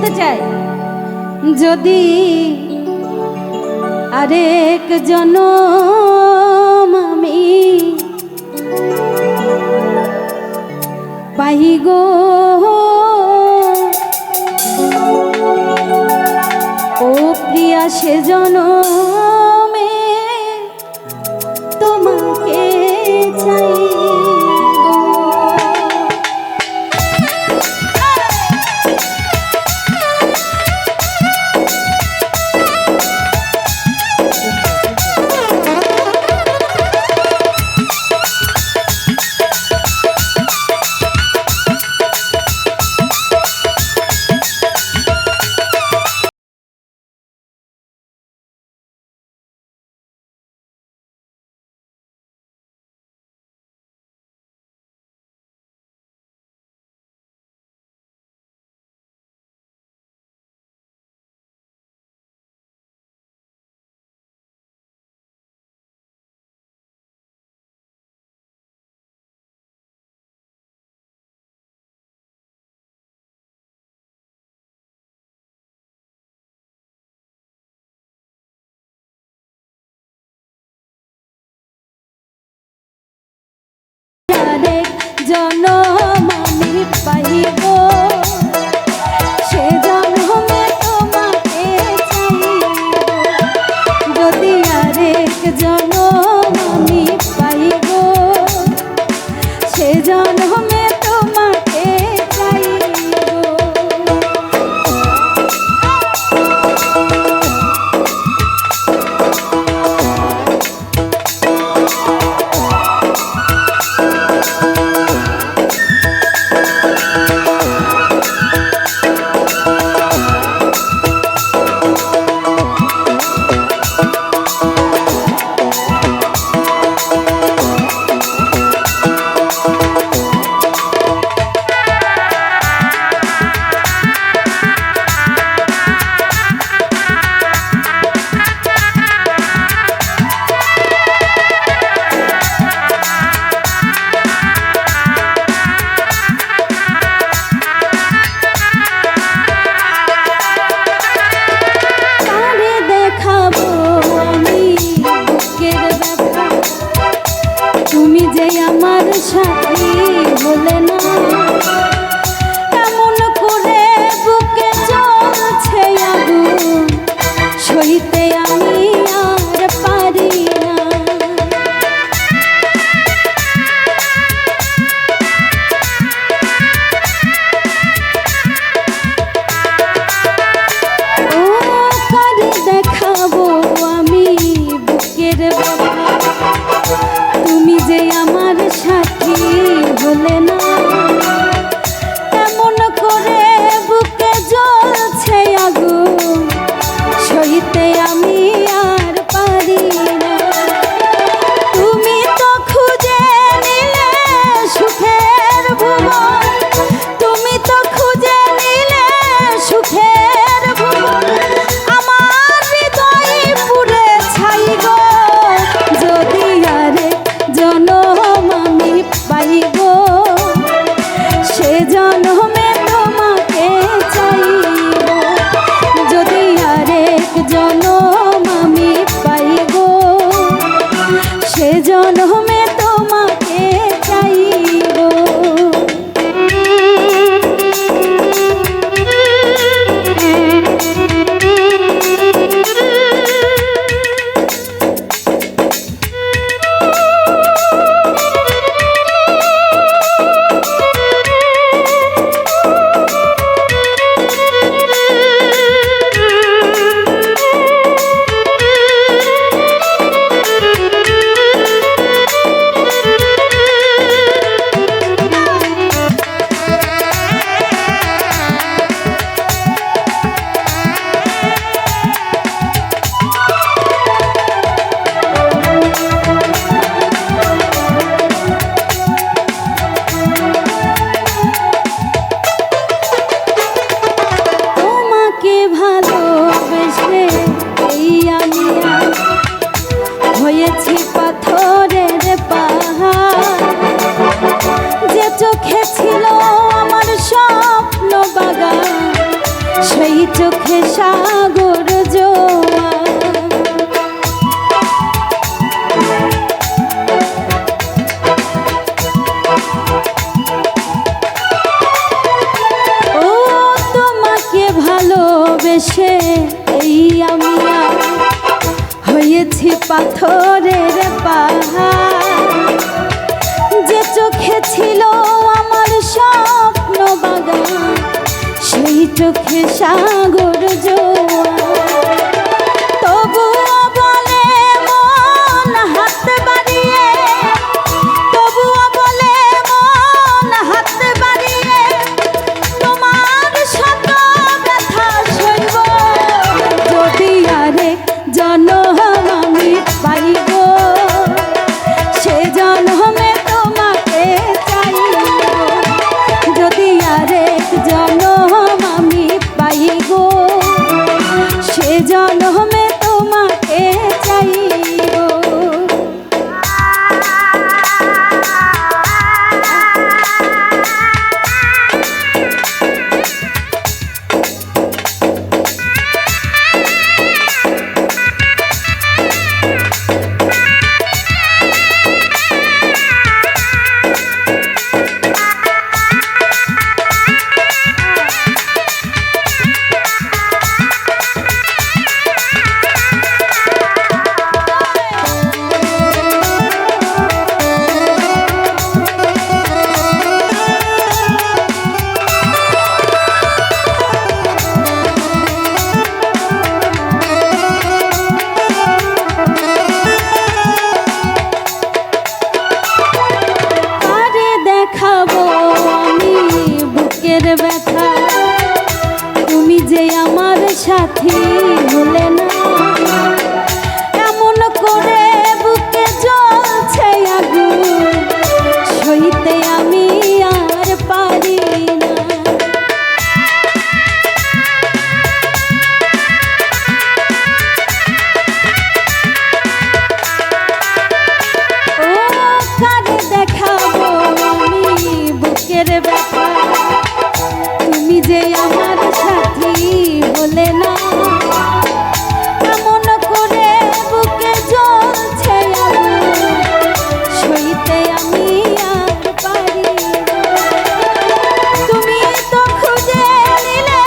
বলতে চাই, যদি আরেক জনম আমি পাই গো, ও প্রিয়া সে জনমে তোমাকে চাই। জনম আমি পাইব, সে জনমে তোমাকে চাইব। যদি আরেক জনম আমি পাইব, সে জনমে তোমাকে চাইব। চোখে সাগর জোয়ার। ও তোমাকে ভালোবেসে এই আমি হয়েছি পাথরের পাহাড়, যে চোখে ছিল আমার স্বপ্ন বাগান, সেই চোখে সাগর জোয়ার। তবুও বলে মন হাত বাড়িয়ে, তবুও বলে মন হাত বাড়িয়ে, তোমার শত ব্যথা সইব যদি আরেক জনম আমি পাইব, সে জনমে তোমাকে চাইব। যদি আরেক জনম আমি পাইব, সে জনমে তোমাকে চাইব। ব্যথা তুমি যে আমার সাথী হলে না, এমন করে বুকে জ্বলছে আগুন, সইতে আমি আর পারি না। ও কারে দেখাবো আমি বুকের ব্যথা, তুমি যে আমার সাথী বলে না, এমন করে বুকে জ্বলছে আগুন, সইতে আমি আর পারি না। তুমি তো খুঁজে নিলে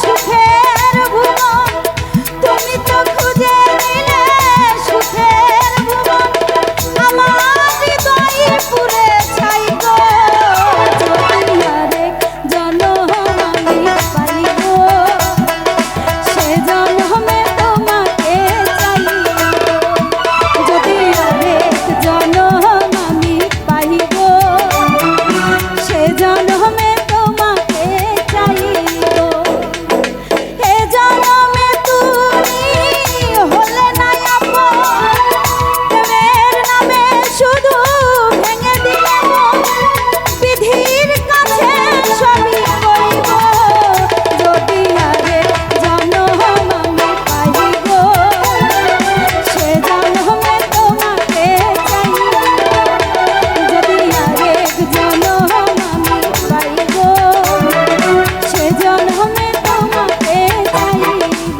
সুখের ভুবন, তুমি তো খুঁজে নিলে সুখের ভুবন, আমার হৃদয়ে পুরে ছাই গো। যদি আরেক জনম আমি পাইব, সে জনমে তোমাকে চাইব। যদি আরেক জনম আমি পাইব, সে জনমে তোমাকে চাইব। এ জনমে তুমি হলে না আপন, প্রেমের নামে শুধু ভেঙে দিলে মন, বিধির কাছে সবই করিব। যদি আরেক জনম আমি পাইব, সে জনমে তোমাকে চাইব। যদি আরেক জনম আমি পাইব, সে জনমে তোমাকে চাইব।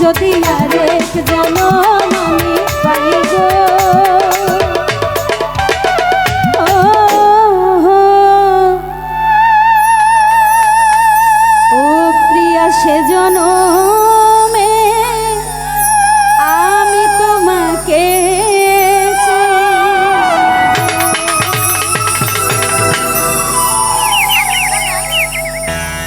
যদি আরেক জনম